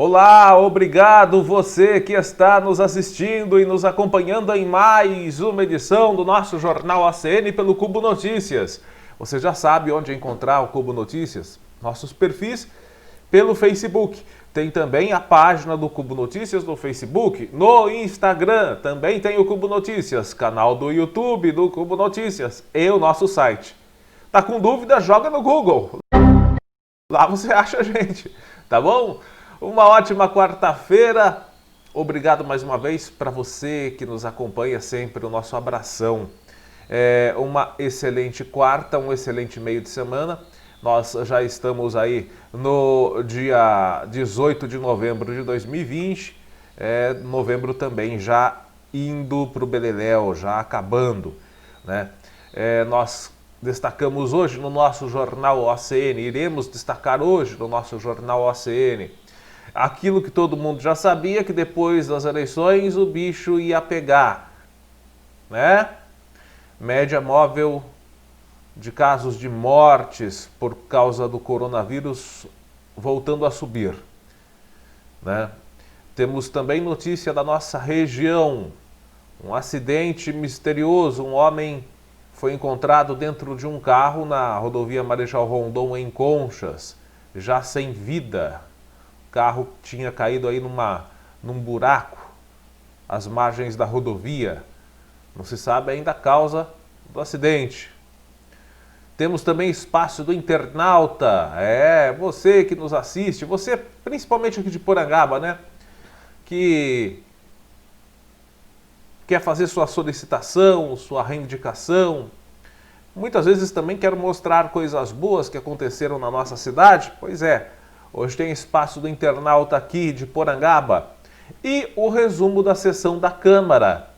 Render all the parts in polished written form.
Olá, obrigado você que está nos assistindo e nos acompanhando em mais uma edição do nosso Jornal ACN pelo Cubo Notícias. Você já sabe onde encontrar o Cubo Notícias? Nossos perfis pelo Facebook. Tem também a página do Cubo Notícias no Facebook, no Instagram. Também tem o Cubo Notícias, canal do YouTube do Cubo Notícias e o nosso site. Tá com dúvida? Joga no Google. Lá você acha a gente, tá bom? Uma ótima quarta-feira. Obrigado mais uma vez para você que nos acompanha sempre, o nosso abração. Uma excelente quarta, um excelente meio de semana. Nós já estamos aí no dia 18 de novembro de 2020. Novembro também já indo para o beleléu, já acabando, né? Nós destacamos hoje no nosso Jornal OCN, iremos destacar hoje no nosso Jornal OCN aquilo que todo mundo já sabia, que depois das eleições o bicho ia pegar, né? Média móvel de casos de mortes por causa do coronavírus voltando a subir, né? Temos também notícia da nossa região, um acidente misterioso, um homem foi encontrado dentro de um carro na rodovia Marechal Rondon em Conchas, já sem vida. O carro tinha caído aí num buraco às margens da rodovia. Não se sabe ainda a causa do acidente. Temos também espaço do internauta. Você que nos assiste, você principalmente aqui de Porangaba, né? Que quer fazer sua solicitação, sua reivindicação. Muitas vezes também quero mostrar coisas boas que aconteceram na nossa cidade. Pois é, hoje tem espaço do internauta aqui de Porangaba. E o resumo da sessão da Câmara.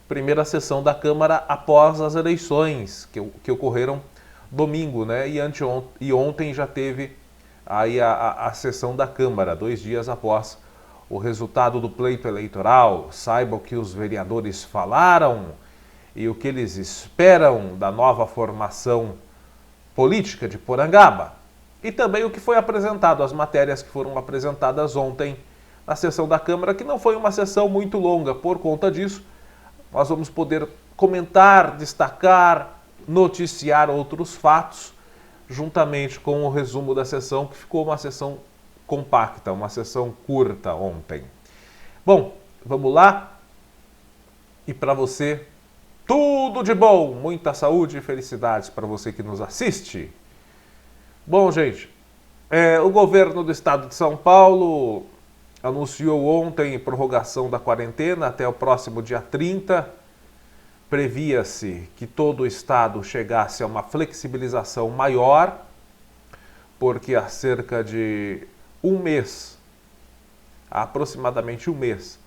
Primeira sessão da Câmara após as eleições, que ocorreram domingo, né? E ontem já teve aí a sessão da Câmara, 2 dias após o resultado do pleito eleitoral. Saiba o que os vereadores falaram e o que eles esperam da nova formação política de Porangaba. E também o que foi apresentado, as matérias que foram apresentadas ontem na sessão da Câmara, que não foi uma sessão muito longa. Por conta disso, nós vamos poder comentar, destacar, noticiar outros fatos, juntamente com o resumo da sessão, que ficou uma sessão compacta, uma sessão curta ontem. Bom, vamos lá. E para você, tudo de bom, muita saúde e felicidades para você que nos assiste. Bom, gente, o governo do estado de São Paulo anunciou ontem prorrogação da quarentena até o próximo dia 30. Previa-se que todo o estado chegasse a uma flexibilização maior, porque há cerca de aproximadamente um mês,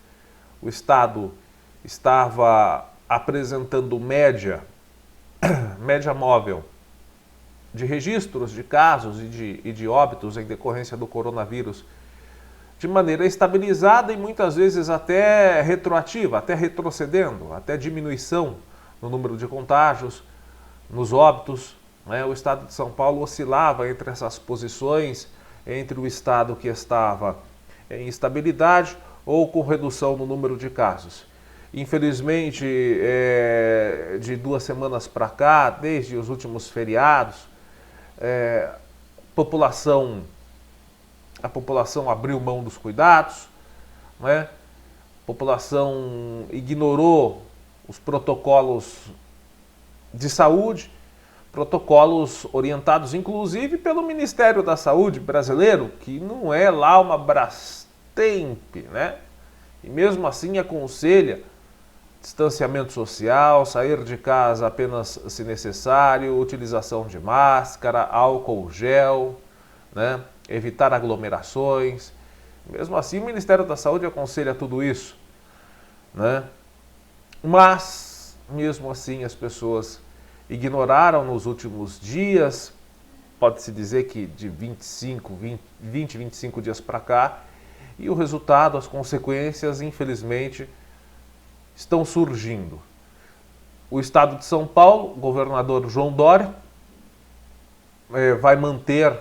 o estado estava apresentando média móvel de registros de casos e de óbitos em decorrência do coronavírus de maneira estabilizada e muitas vezes até retroativa, até retrocedendo, até diminuição no número de contágios, nos óbitos, né? O estado de São Paulo oscilava entre essas posições, entre o estado que estava em instabilidade ou com redução no número de casos. Infelizmente, de 2 semanas para cá, desde os últimos feriados, a população abriu mão dos cuidados, né? A população ignorou os protocolos de saúde, protocolos orientados inclusive pelo Ministério da Saúde brasileiro, que não é lá uma Brastemp, né? E mesmo assim aconselha distanciamento social, sair de casa apenas se necessário, utilização de máscara, álcool gel, né? Evitar aglomerações. Mesmo assim, o Ministério da Saúde aconselha tudo isso, né? Mas, mesmo assim, as pessoas ignoraram nos últimos dias, pode-se dizer que de 25 dias para cá, e o resultado, as consequências, infelizmente, estão surgindo. O estado de São Paulo, o governador João Dória, vai manter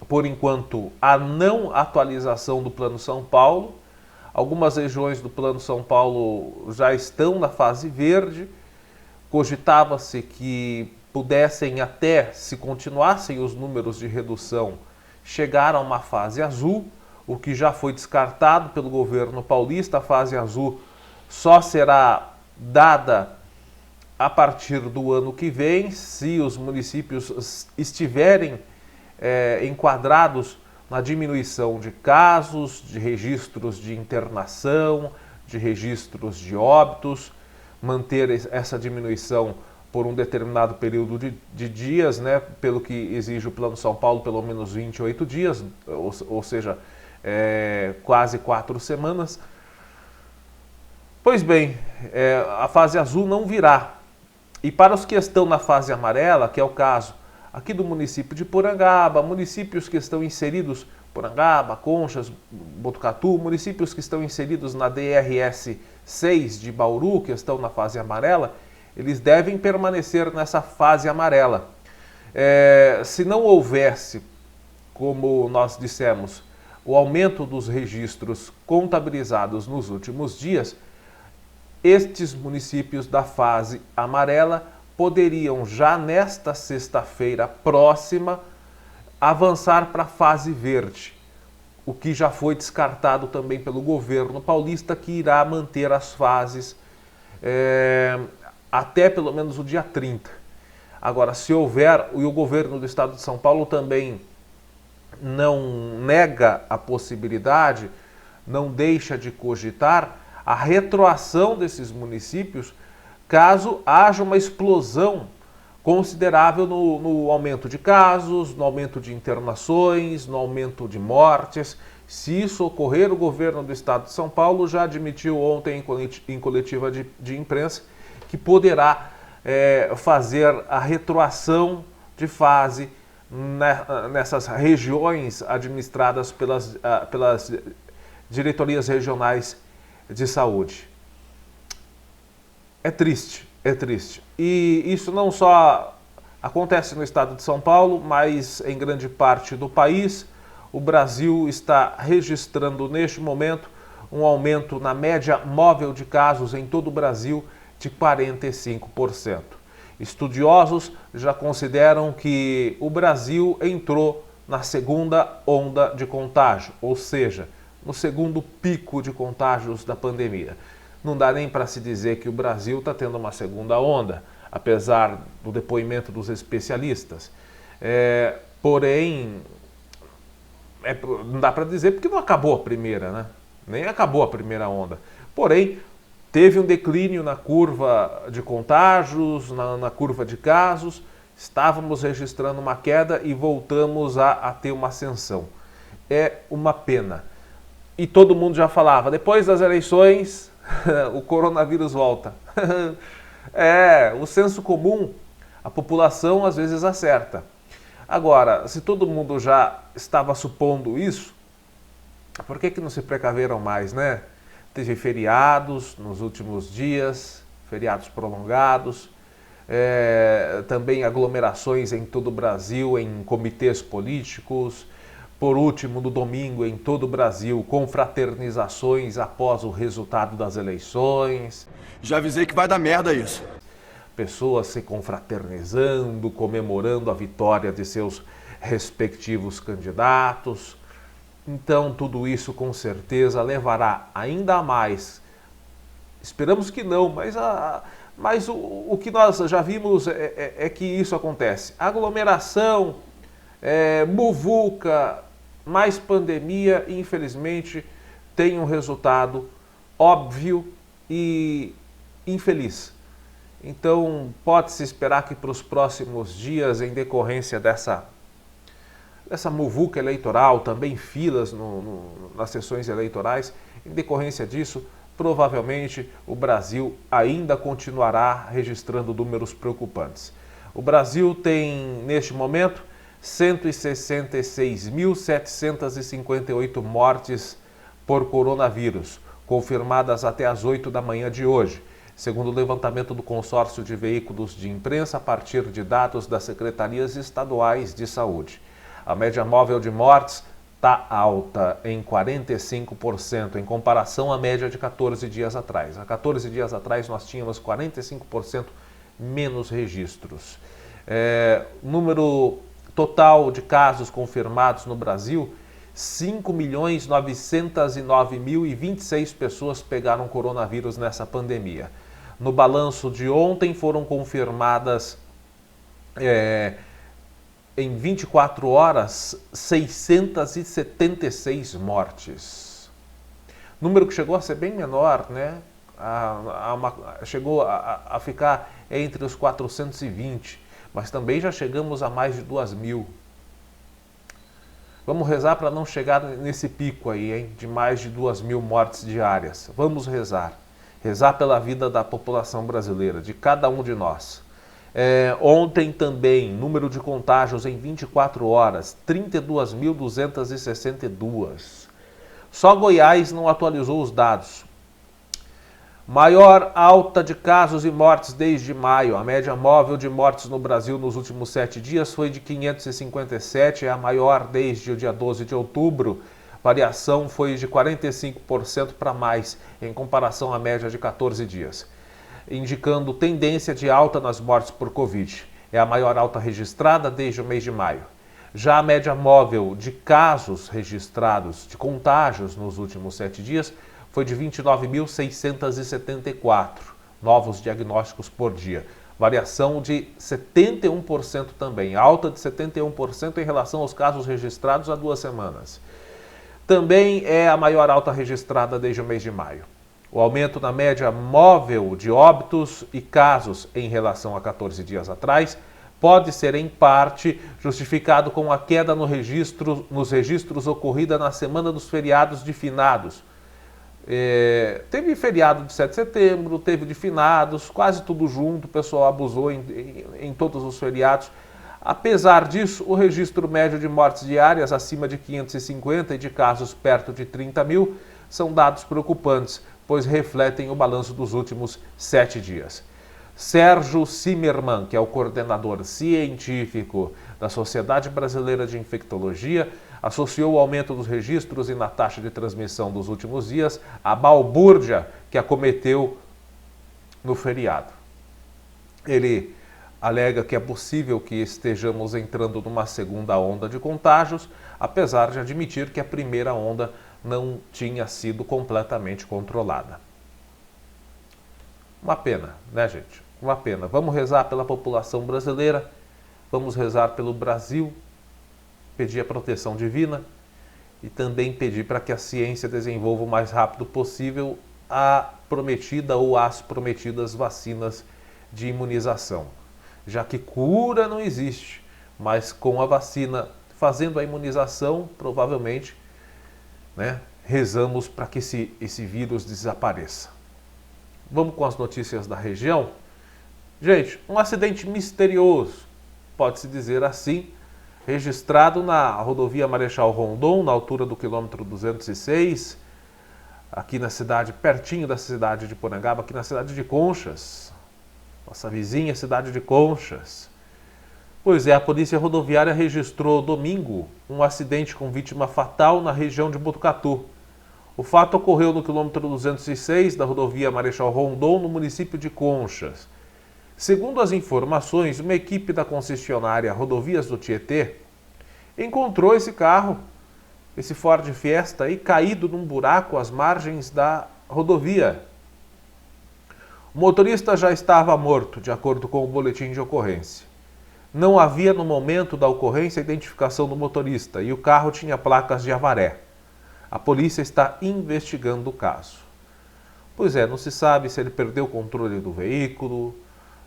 por enquanto, a não atualização do Plano São Paulo. Algumas regiões do Plano São Paulo já estão na fase verde. Cogitava-se que pudessem até, se continuassem os números de redução, chegar a uma fase azul, o que já foi descartado pelo governo paulista. A fase azul só será dada a partir do ano que vem, se os municípios estiverem enquadrados na diminuição de casos, de registros de internação, de registros de óbitos, manter essa diminuição por um determinado período de dias, né, pelo que exige o Plano São Paulo, pelo menos 28 dias, ou seja, quase 4 semanas. Pois bem, a fase azul não virá. E para os que estão na fase amarela, que é o caso aqui do município de Porangaba, municípios que estão inseridos, Porangaba, Conchas, Botucatu, municípios que estão inseridos na DRS 6 de Bauru, que estão na fase amarela, eles devem permanecer nessa fase amarela. Se não houvesse, como nós dissemos, o aumento dos registros contabilizados nos últimos dias, estes municípios da fase amarela poderiam já nesta sexta-feira próxima avançar para a fase verde, o que já foi descartado também pelo governo paulista, que irá manter as fases até pelo menos o dia 30. Agora, se houver, e o governo do estado de São Paulo também não nega a possibilidade, não deixa de cogitar a retroação desses municípios caso haja uma explosão considerável no aumento de casos, no aumento de internações, no aumento de mortes. Se isso ocorrer, o governo do estado de São Paulo já admitiu ontem em coletiva de imprensa que poderá fazer a retroação de fase nessas regiões administradas pelas diretorias regionais de saúde. É triste, é triste. E isso não só acontece no estado de São Paulo, mas em grande parte do país. O Brasil está registrando neste momento um aumento na média móvel de casos em todo o Brasil de 45%. Estudiosos já consideram que o Brasil entrou na segunda onda de contágio, ou seja, no segundo pico de contágios da pandemia. Não dá nem para se dizer que o Brasil está tendo uma segunda onda, apesar do depoimento dos especialistas. Porém, não dá para dizer porque não acabou a primeira, né? Nem acabou a primeira onda. Porém, teve um declínio na curva de contágios, na curva de casos, estávamos registrando uma queda e voltamos a ter uma ascensão. É uma pena. E todo mundo já falava, depois das eleições, o coronavírus volta. O senso comum, a população às vezes acerta. Agora, se todo mundo já estava supondo isso, por que não se precaveram mais, né? Teve feriados nos últimos dias, feriados prolongados, também aglomerações em todo o Brasil, em comitês políticos. Por último, no domingo, em todo o Brasil, confraternizações após o resultado das eleições. Já avisei que vai dar merda isso. Pessoas se confraternizando, comemorando a vitória de seus respectivos candidatos. Então, tudo isso com certeza levará ainda mais. Esperamos que não, mas o que nós já vimos é que isso acontece. Aglomeração, muvuca, mais pandemia, infelizmente, tem um resultado óbvio e infeliz. Então, pode-se esperar que para os próximos dias, em decorrência dessa muvuca eleitoral, também filas nas sessões eleitorais, em decorrência disso, provavelmente o Brasil ainda continuará registrando números preocupantes. O Brasil tem, neste momento, 166.758 mortes por coronavírus, confirmadas até às 8 da manhã de hoje, segundo o levantamento do consórcio de veículos de imprensa a partir de dados das secretarias estaduais de saúde. A média móvel de mortes está alta em 45% em comparação à média de 14 dias atrás. Há 14 dias atrás nós tínhamos 45% menos registros. Número total de casos confirmados no Brasil, 5.909.026 pessoas pegaram coronavírus nessa pandemia. No balanço de ontem foram confirmadas em 24 horas 676 mortes. Número que chegou a ser bem menor, né? Chegou a ficar entre os 420, mas também já chegamos a mais de 2.000. Vamos rezar para não chegar nesse pico aí, hein, de mais de 2.000 mortes diárias. Vamos rezar. Rezar pela vida da população brasileira, de cada um de nós. Ontem também, número de contágios em 24 horas, 32.262. Só Goiás não atualizou os dados. Maior alta de casos e mortes desde maio. A média móvel de mortes no Brasil nos últimos 7 dias foi de 557, é a maior desde o dia 12 de outubro. Variação foi de 45% para mais, em comparação à média de 14 dias, indicando tendência de alta nas mortes por Covid. É a maior alta registrada desde o mês de maio. Já a média móvel de casos registrados, de contágios nos últimos 7 dias, foi de 29.674 novos diagnósticos por dia. Variação de 71% também, alta de 71% em relação aos casos registrados há 2 semanas. Também é a maior alta registrada desde o mês de maio. O aumento na média móvel de óbitos e casos em relação a 14 dias atrás pode ser, em parte, justificado com a queda nos registros ocorrida na semana dos feriados de finados. Teve feriado de 7 de setembro, teve de finados, quase tudo junto, o pessoal abusou em todos os feriados. Apesar disso, o registro médio de mortes diárias acima de 550 e de casos perto de 30.000 são dados preocupantes, pois refletem o balanço dos últimos 7 dias. Sérgio Zimmermann, que é o coordenador científico da Sociedade Brasileira de Infectologia, associou o aumento dos registros e na taxa de transmissão dos últimos dias à balbúrdia que acometeu no feriado. Ele alega que é possível que estejamos entrando numa segunda onda de contágios, apesar de admitir que a primeira onda não tinha sido completamente controlada. Uma pena, né, gente? Uma pena. Vamos rezar pela população brasileira, vamos rezar pelo Brasil, pedir a proteção divina e também pedir para que a ciência desenvolva o mais rápido possível a prometida ou as prometidas vacinas de imunização. Já que cura não existe, mas com a vacina, fazendo a imunização, provavelmente, né, rezamos para que esse vírus desapareça. Vamos com as notícias da região? Gente, um acidente misterioso, pode-se dizer assim, registrado na rodovia Marechal Rondon, na altura do quilômetro 206, aqui na cidade, pertinho da cidade de Porangaba, aqui na cidade de Conchas. Nossa vizinha cidade de Conchas. Pois é, a Polícia Rodoviária registrou domingo um acidente com vítima fatal na região de Botucatu. O fato ocorreu no quilômetro 206 da rodovia Marechal Rondon, no município de Conchas. Segundo as informações, uma equipe da concessionária Rodovias do Tietê encontrou esse carro, esse Ford Fiesta, aí, caído num buraco às margens da rodovia. O motorista já estava morto, de acordo com o boletim de ocorrência. Não havia, no momento da ocorrência, identificação do motorista e o carro tinha placas de Avaré. A polícia está investigando o caso. Pois é, não se sabe se ele perdeu o controle do veículo,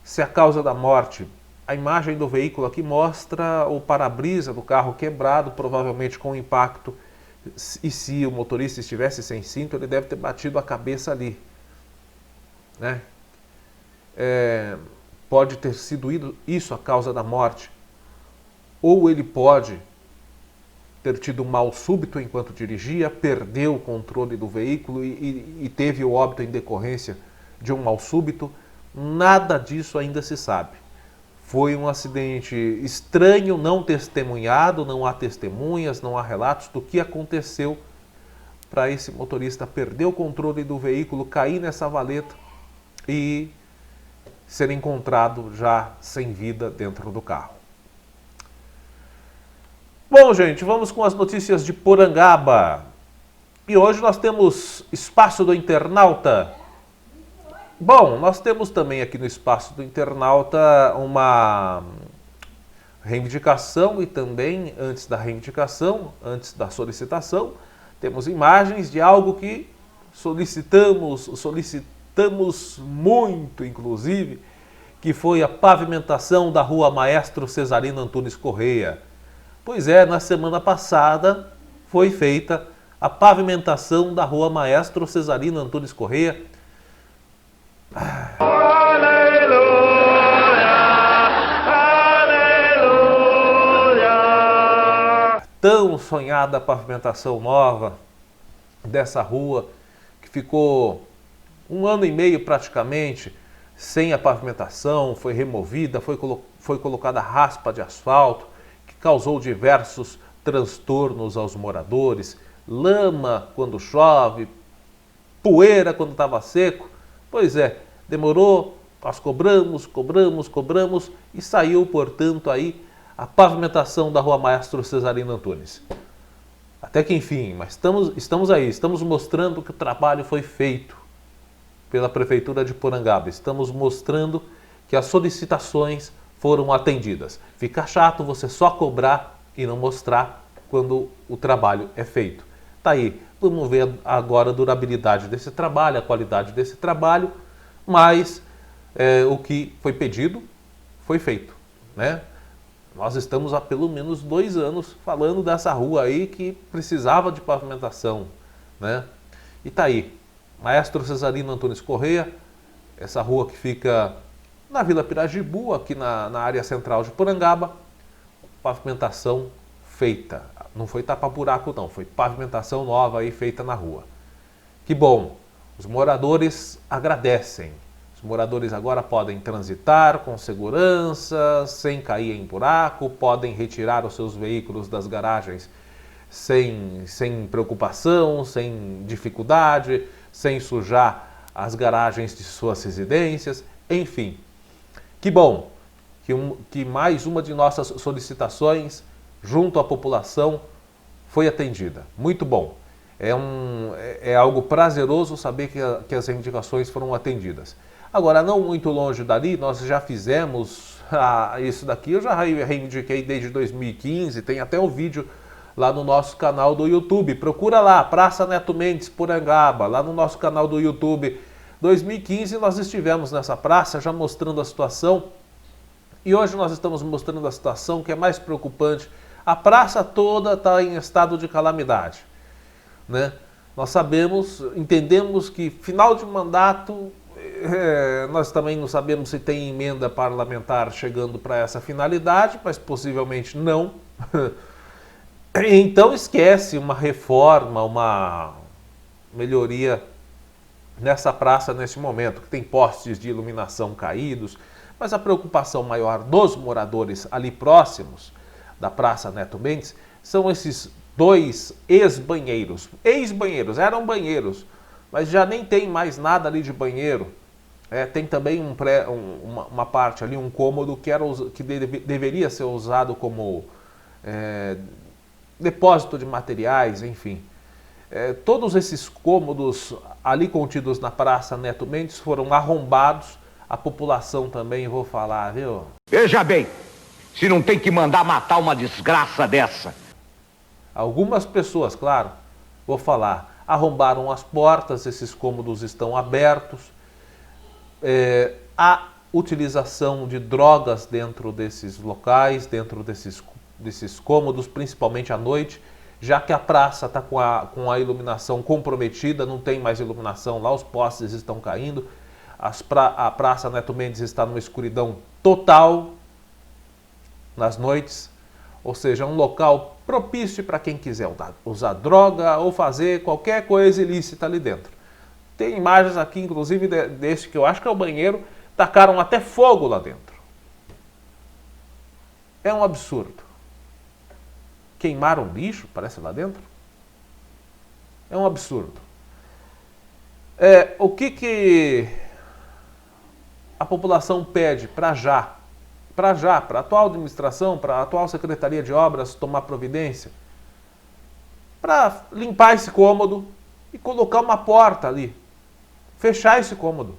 se a causa da morte. A imagem do veículo aqui mostra o para-brisa do carro quebrado, provavelmente com impacto. E se o motorista estivesse sem cinto, ele deve ter batido a cabeça ali, né? Pode ter sido isso a causa da morte, ou ele pode ter tido um mal súbito enquanto dirigia, perdeu o controle do veículo e teve o óbito em decorrência de um mal súbito. Nada disso ainda se sabe. Foi um acidente estranho, não testemunhado, não há testemunhas, não há relatos do que aconteceu para esse motorista perder o controle do veículo, cair nessa valeta e ser encontrado já sem vida dentro do carro. Bom, gente, vamos com as notícias de Porangaba. E hoje nós temos Espaço do Internauta. Bom, nós temos também aqui no Espaço do Internauta uma reivindicação e também, antes da reivindicação, antes da solicitação, temos imagens de algo que solicitamos muito, inclusive, que foi a pavimentação da Rua Maestro Cesarino Antunes Correia. Pois é, na semana passada foi feita a pavimentação da Rua Maestro Cesarino Antunes Correia. Aleluia, aleluia. Tão sonhada a pavimentação nova dessa rua, que ficou 1 ano e meio praticamente sem a pavimentação, foi removida, foi colocada raspa de asfalto, que causou diversos transtornos aos moradores, lama quando chove, poeira quando estava seco. Pois é, demorou, nós cobramos e saiu, portanto, aí a pavimentação da Rua Maestro Cesarino Antunes. Até que enfim, mas estamos aí, estamos mostrando que o trabalho foi feito pela Prefeitura de Porangaba. Estamos mostrando que as solicitações foram atendidas. Fica chato você só cobrar e não mostrar quando o trabalho é feito. Tá aí, vamos ver agora a durabilidade desse trabalho, a qualidade desse trabalho, mas o que foi pedido foi feito, né? Nós estamos há pelo menos 2 anos falando dessa rua aí que precisava de pavimentação, né? E tá aí, Maestro Cesarino Antunes Correia, essa rua que fica na Vila Pirajibu, aqui na área central de Porangaba, pavimentação feita. Não foi tapa-buraco não, foi pavimentação nova aí feita na rua. Que bom, os moradores agradecem. Os moradores agora podem transitar com segurança, sem cair em buraco, podem retirar os seus veículos das garagens sem preocupação, sem dificuldade, sem sujar as garagens de suas residências, enfim. Que bom que mais uma de nossas solicitações junto à população foi atendida. Muito bom. É algo prazeroso saber que as reivindicações foram atendidas. Agora, não muito longe dali, nós já fizemos isso daqui, eu já reivindiquei desde 2015, tem até um vídeo lá no nosso canal do YouTube. Procura lá, Praça Neto Mendes, Porangaba, lá no nosso canal do YouTube. 2015 nós estivemos nessa praça já mostrando a situação e hoje nós estamos mostrando a situação que é mais preocupante. A praça toda está em estado de calamidade, né? Nós entendemos que final de mandato, nós também não sabemos se tem emenda parlamentar chegando para essa finalidade, mas possivelmente não. Então esquece uma reforma, uma melhoria nessa praça nesse momento, que tem postes de iluminação caídos, mas a preocupação maior dos moradores ali próximos da Praça Neto Mendes são esses 2 ex-banheiros. Ex-banheiros, eram banheiros, mas já nem tem mais nada ali de banheiro. Tem também uma parte ali, um cômodo que deveria ser usado como depósito de materiais, enfim. Todos esses cômodos ali contidos na Praça Neto Mendes foram arrombados. A população também, vou falar, viu? Veja bem, se não tem que mandar matar uma desgraça dessa. Algumas pessoas, claro, vou falar, arrombaram as portas, esses cômodos estão abertos. Há utilização de drogas dentro desses locais, dentro desses cômodos, principalmente à noite, já que a praça está com a iluminação comprometida, não tem mais iluminação lá, os postes estão caindo, a Praça Neto Mendes está numa escuridão total nas noites, ou seja, um local propício para quem quiser usar droga ou fazer qualquer coisa ilícita ali dentro. Tem imagens aqui, inclusive, desse que eu acho que é o banheiro, tacaram até fogo lá dentro. É um absurdo. Queimaram lixo, parece lá dentro? É um absurdo. O que a população pede para já? Para a atual administração, para a atual Secretaria de Obras tomar providência? Para limpar esse cômodo e colocar uma porta ali. Fechar esse cômodo.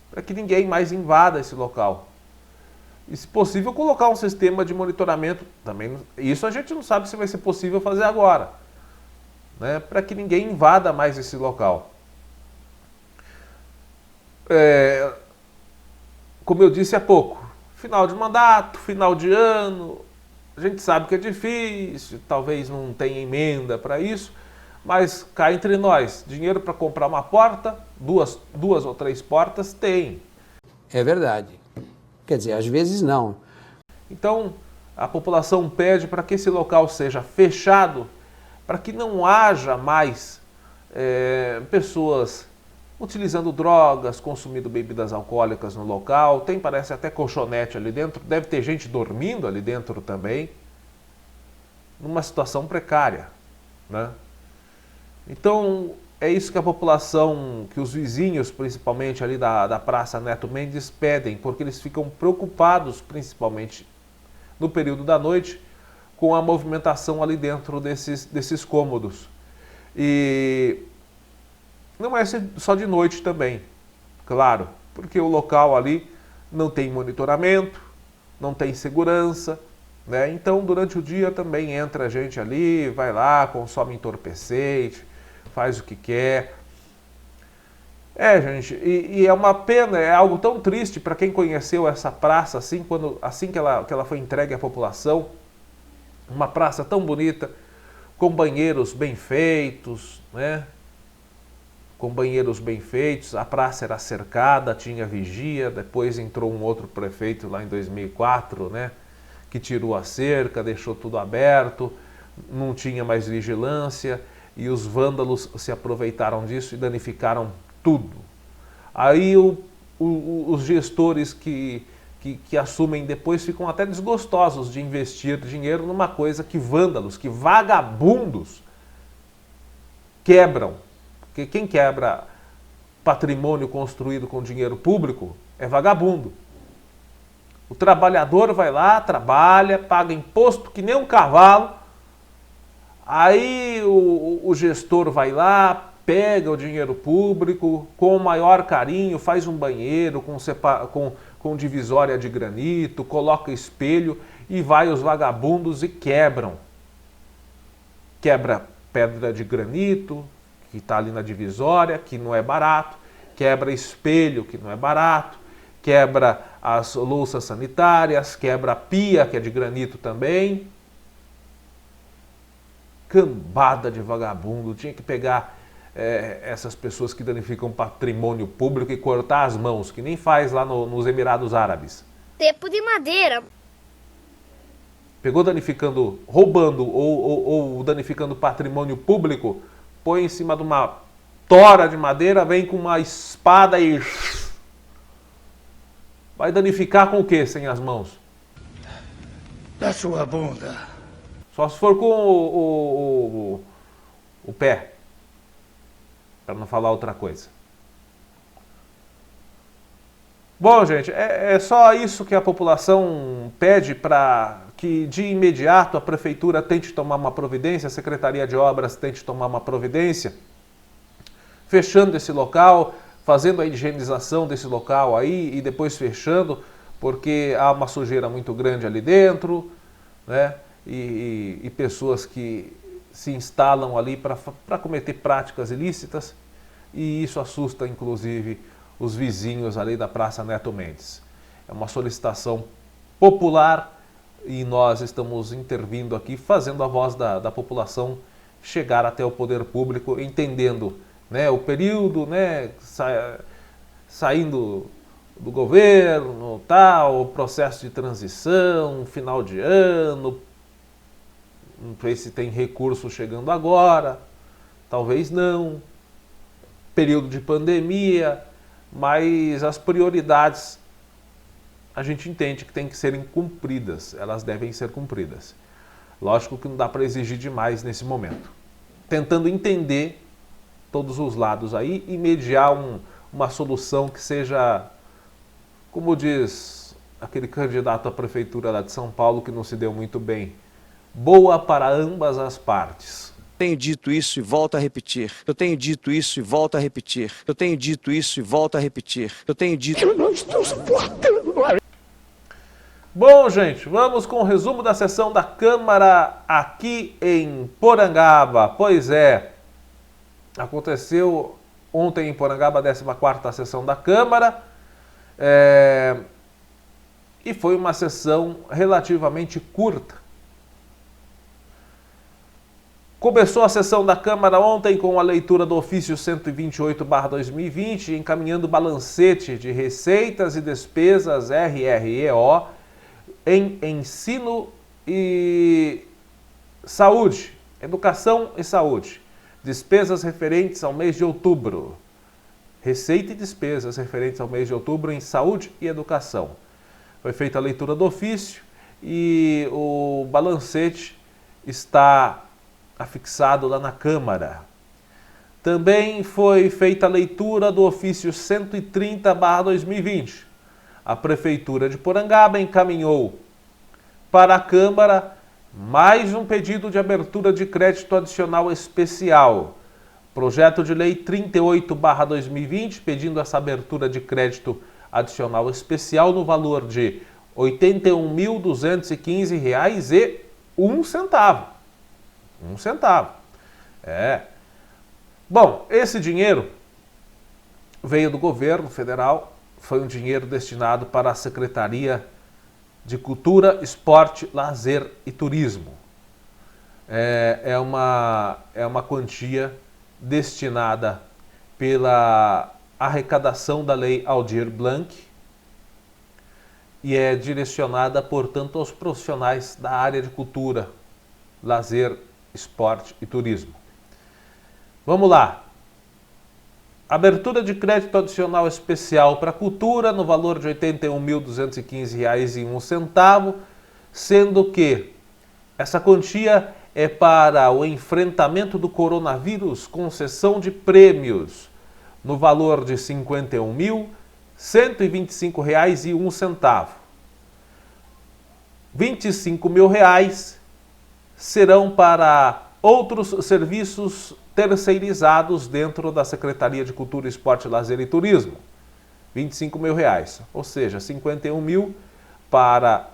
Para que ninguém mais invada esse local. E, se possível, colocar um sistema de monitoramento. Também, isso a gente não sabe se vai ser possível fazer agora. Né? Para que ninguém invada mais esse local. Como eu disse há pouco, final de mandato, final de ano, a gente sabe que é difícil, talvez não tenha emenda para isso, mas cá entre nós, dinheiro para comprar uma porta, duas ou três portas, tem. É verdade. Quer dizer, às vezes não. Então, a população pede para que esse local seja fechado, para que não haja mais pessoas utilizando drogas, consumindo bebidas alcoólicas no local. Tem, parece, até colchonete ali dentro. Deve ter gente dormindo ali dentro também. Numa situação precária, né? Então, é isso que a população, que os vizinhos, principalmente ali da Praça Neto Mendes, pedem, porque eles ficam preocupados, principalmente no período da noite, com a movimentação ali dentro desses cômodos. E não é só de noite também, claro, porque o local ali não tem monitoramento, não tem segurança, né? Então, durante o dia também entra gente ali, vai lá, consome entorpecente, faz o que quer. Gente, e é uma pena, é algo tão triste para quem conheceu essa praça assim que ela foi entregue à população. Uma praça tão bonita, com banheiros bem feitos, né? Com banheiros bem feitos, a praça era cercada, tinha vigia, depois entrou um outro prefeito lá em 2004, né? Que tirou a cerca, deixou tudo aberto, não tinha mais vigilância, e os vândalos se aproveitaram disso e danificaram tudo. Aí os gestores que assumem depois ficam até desgostosos de investir dinheiro numa coisa que vândalos, que vagabundos quebram. Porque quem quebra patrimônio construído com dinheiro público é vagabundo. O trabalhador vai lá, trabalha, paga imposto que nem um cavalo. Aí o gestor vai lá, pega o dinheiro público, com o maior carinho, faz um banheiro com divisória de granito, coloca espelho e vai os vagabundos e quebram. Quebra pedra de granito, que está ali na divisória, que não é barato, quebra espelho, que não é barato, quebra as louças sanitárias, quebra a pia, que é de granito também. Cambada de vagabundo, tinha que pegar essas pessoas que danificam patrimônio público e cortar as mãos, que nem faz lá nos Emirados Árabes. Tepo de madeira. Pegou danificando, roubando ou danificando patrimônio público, põe em cima de uma tora de madeira, vem com uma espada e vai danificar com o quê sem as mãos? Da sua bunda. Só se for com o pé, para não falar outra coisa. Bom, gente, é só isso que a população pede para que de imediato a prefeitura tente tomar uma providência, a Secretaria de Obras tente tomar uma providência, fechando esse local, fazendo a higienização desse local aí e depois fechando, porque há uma sujeira muito grande ali dentro, né? E pessoas que se instalam ali para cometer práticas ilícitas, e isso assusta inclusive os vizinhos ali da Praça Neto Mendes. É uma solicitação popular e nós estamos intervindo aqui, fazendo a voz da população chegar até o poder público, entendendo, né, o período, né, saindo do governo, tal, o processo de transição, final de ano, não sei se tem recurso chegando agora, talvez não, período de pandemia, mas as prioridades a gente entende que tem que serem cumpridas, elas devem ser cumpridas. Lógico que não dá para exigir demais nesse momento. Tentando entender todos os lados aí e mediar uma solução que seja, como diz aquele candidato à prefeitura lá de São Paulo que não se deu muito bem, boa para ambas as partes. Tenho dito isso e volto a repetir. Eu tenho dito isso e volto a repetir. Eu tenho dito isso e volto a repetir. Eu tenho dito... Eu não estou suportando. Bom, gente, vamos com o resumo da sessão da Câmara aqui em Porangaba. Pois é, aconteceu ontem em Porangaba a 14ª sessão da Câmara. E foi uma sessão relativamente curta. Começou a sessão da Câmara ontem com a leitura do ofício 128/2020, encaminhando o balancete de receitas e despesas RREO em ensino e saúde, educação e saúde. Despesas referentes ao mês de outubro. Receita e despesas referentes ao mês de outubro em saúde e educação. Foi feita a leitura do ofício e o balancete está afixado lá na Câmara. Também foi feita a leitura do ofício 130/2020. A Prefeitura de Porangaba encaminhou para a Câmara mais um pedido de abertura de crédito adicional especial. Projeto de Lei 38/2020, pedindo essa abertura de crédito adicional especial no valor de R$ 81.215,01. R$0,01. Bom, esse dinheiro veio do governo federal, foi um dinheiro destinado para a Secretaria de Cultura, Esporte, Lazer e Turismo. É uma quantia destinada pela arrecadação da Lei Aldir Blanc e é direcionada, portanto, aos profissionais da área de cultura, lazer, esporte e turismo. Vamos lá. Abertura de crédito adicional especial para a cultura no valor de R$ 81.215,01, sendo que essa quantia é para o enfrentamento do coronavírus, concessão de prêmios no valor de R$ 51.125,01. R$ 25 mil serão para outros serviços terceirizados dentro da Secretaria de Cultura, Esporte, Lazer e Turismo. R$ 25 mil, ou seja, 51 mil para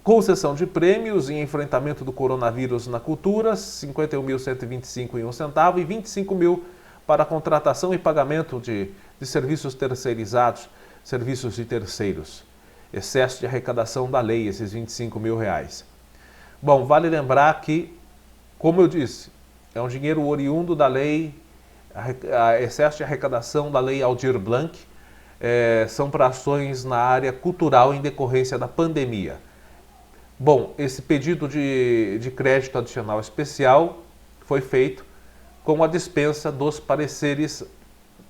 concessão de prêmios em enfrentamento do coronavírus na cultura, R$ 51.125,01 e 25 mil para contratação e pagamento de serviços terceirizados, serviços de terceiros. Excesso de arrecadação da lei, esses R$ 25 mil. Bom, vale lembrar que, como eu disse, é um dinheiro oriundo da lei, excesso de arrecadação da Lei Aldir Blanc, são para ações na área cultural em decorrência da pandemia. Bom, esse pedido de crédito adicional especial foi feito com a dispensa dos pareceres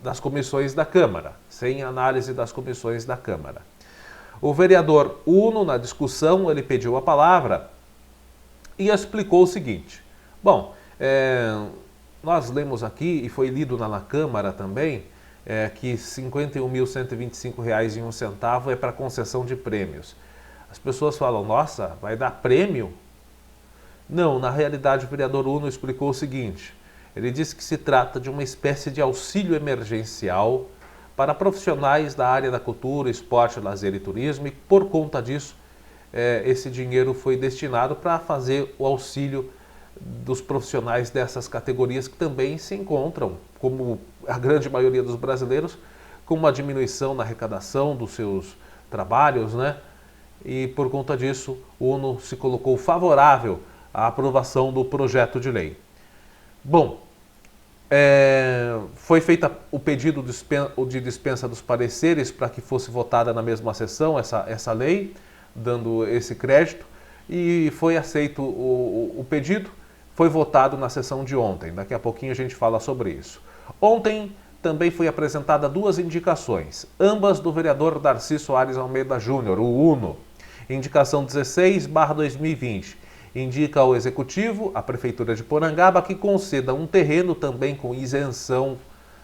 das comissões da Câmara, sem análise das comissões da Câmara. O vereador Uno, na discussão, ele pediu a palavra e explicou o seguinte. Bom, nós lemos aqui, e foi lido na Câmara também, que R$ 51.125,01 é para concessão de prêmios. As pessoas falam, nossa, vai dar prêmio? Não, na realidade o vereador Uno explicou o seguinte, ele disse que se trata de uma espécie de auxílio emergencial para profissionais da área da cultura, esporte, lazer e turismo, e por conta disso, esse dinheiro foi destinado para fazer o auxílio dos profissionais dessas categorias que também se encontram, como a grande maioria dos brasileiros, com uma diminuição na arrecadação dos seus trabalhos, né? E por conta disso, o Uno se colocou favorável à aprovação do projeto de lei. Bom, foi feita o pedido de dispensa dos pareceres para que fosse votada na mesma sessão essa lei, dando esse crédito, e foi aceito o pedido, foi votado na sessão de ontem. Daqui a pouquinho a gente fala sobre isso. Ontem também foi apresentada 2 indicações, ambas do vereador Darcy Soares Almeida Júnior, o UNO. Indicação 16/2020. Indica ao Executivo, a Prefeitura de Porangaba, que conceda um terreno também com isenção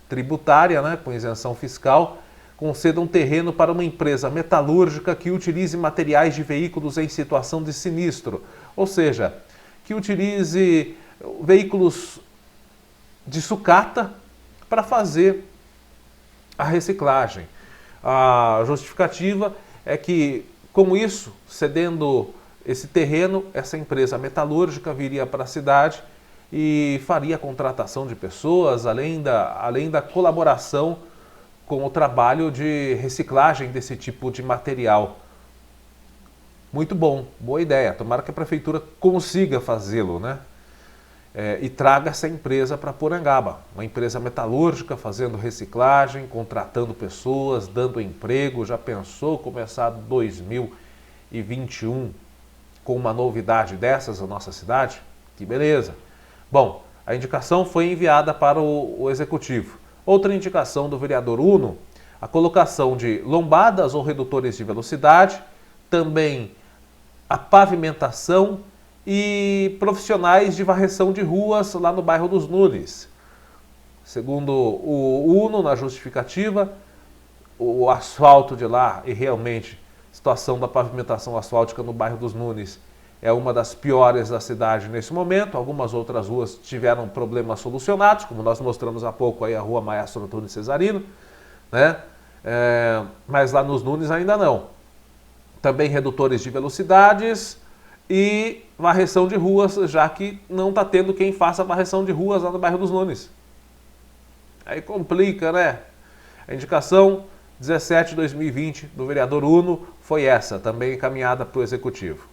tributária, né, com isenção fiscal, conceda um terreno para uma empresa metalúrgica que utilize materiais de veículos em situação de sinistro, ou seja, que utilize veículos de sucata para fazer a reciclagem. A justificativa é que, com isso, cedendo esse terreno, essa empresa metalúrgica viria para a cidade e faria a contratação de pessoas, além da colaboração com o trabalho de reciclagem desse tipo de material. Muito bom, boa ideia. Tomara que a prefeitura consiga fazê-lo, né? E traga essa empresa para Porangaba. Uma empresa metalúrgica fazendo reciclagem, contratando pessoas, dando emprego. Já pensou começar 2021 com uma novidade dessas na nossa cidade? Que beleza! Bom, a indicação foi enviada para o Executivo. Outra indicação do vereador Uno, a colocação de lombadas ou redutores de velocidade, também a pavimentação e profissionais de varreção de ruas lá no bairro dos Nunes. Segundo o Uno, na justificativa, o asfalto de lá, e realmente a situação da pavimentação asfáltica no bairro dos Nunes é uma das piores da cidade nesse momento. Algumas outras ruas tiveram problemas solucionados, como nós mostramos há pouco aí a rua Maestro Antônio Cesarino, né? Mas lá nos Nunes ainda não. Também redutores de velocidades e varreção de ruas, já que não está tendo quem faça varreção de ruas lá no bairro dos Nunes. Aí complica, né? A indicação 17/2020 do vereador Uno foi essa, também encaminhada para o Executivo.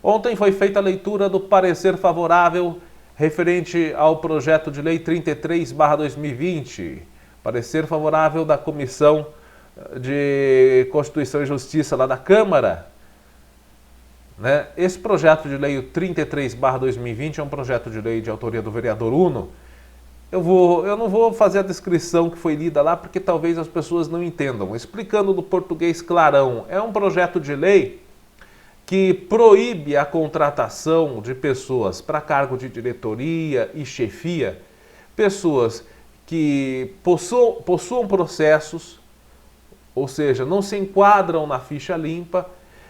Ontem foi feita a leitura do parecer favorável referente ao projeto de lei 33/2020. Parecer favorável da Comissão de Constituição e Justiça lá da Câmara. Né? Esse projeto de lei 33/2020 é um projeto de lei de autoria do vereador Uno. Eu não vou fazer a descrição que foi lida lá, porque talvez as pessoas não entendam. Explicando do português clarão, é um projeto de lei que proíbe a contratação de pessoas para cargo de diretoria e chefia, pessoas que possuam processos, ou seja, não se enquadram na ficha limpa,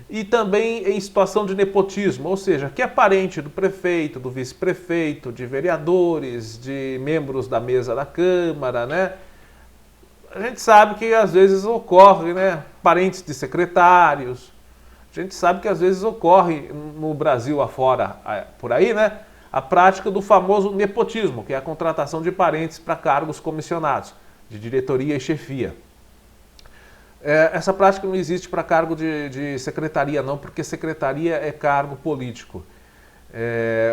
e também em situação de nepotismo, ou seja, que é parente do prefeito, do vice-prefeito, de vereadores, de membros da mesa da Câmara, né? A gente sabe que às vezes ocorre, né? Parentes de secretários. A gente sabe que às vezes ocorre no Brasil afora, por aí, né? A prática do famoso nepotismo, que é a contratação de parentes para cargos comissionados, de diretoria e chefia. Essa prática não existe para cargo de secretaria, não, porque secretaria é cargo político.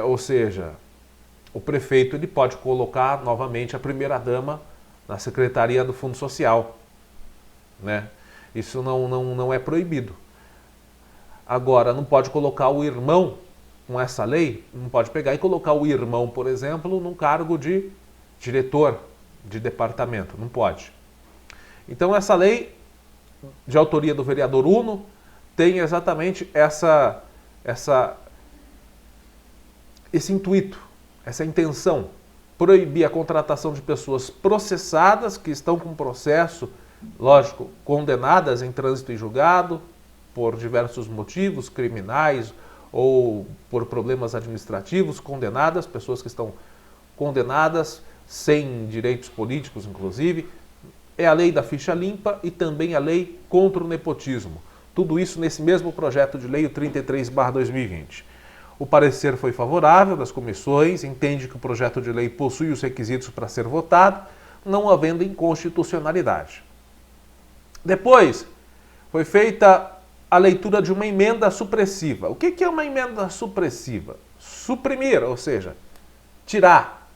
Ou seja, o prefeito ele pode colocar novamente a primeira-dama na secretaria do Fundo Social, né? Isso não é proibido. Agora, não pode colocar o irmão, com essa lei, não pode pegar e colocar o irmão, por exemplo, num cargo de diretor de departamento. Não pode. Então, essa lei, de autoria do vereador Uno, tem exatamente esse intuito, essa intenção, proibir a contratação de pessoas processadas, que estão com processo, lógico, condenadas em trânsito em julgado, por diversos motivos, criminais ou por problemas administrativos, condenadas, pessoas que estão condenadas, sem direitos políticos, inclusive. É a lei da ficha limpa e também a lei contra o nepotismo. Tudo isso nesse mesmo projeto de lei, o 33/2020. O parecer foi favorável das comissões, entende que o projeto de lei possui os requisitos para ser votado, não havendo inconstitucionalidade. Depois, foi feita a leitura de uma emenda supressiva. O que é uma emenda supressiva? Suprimir, ou seja, tirar,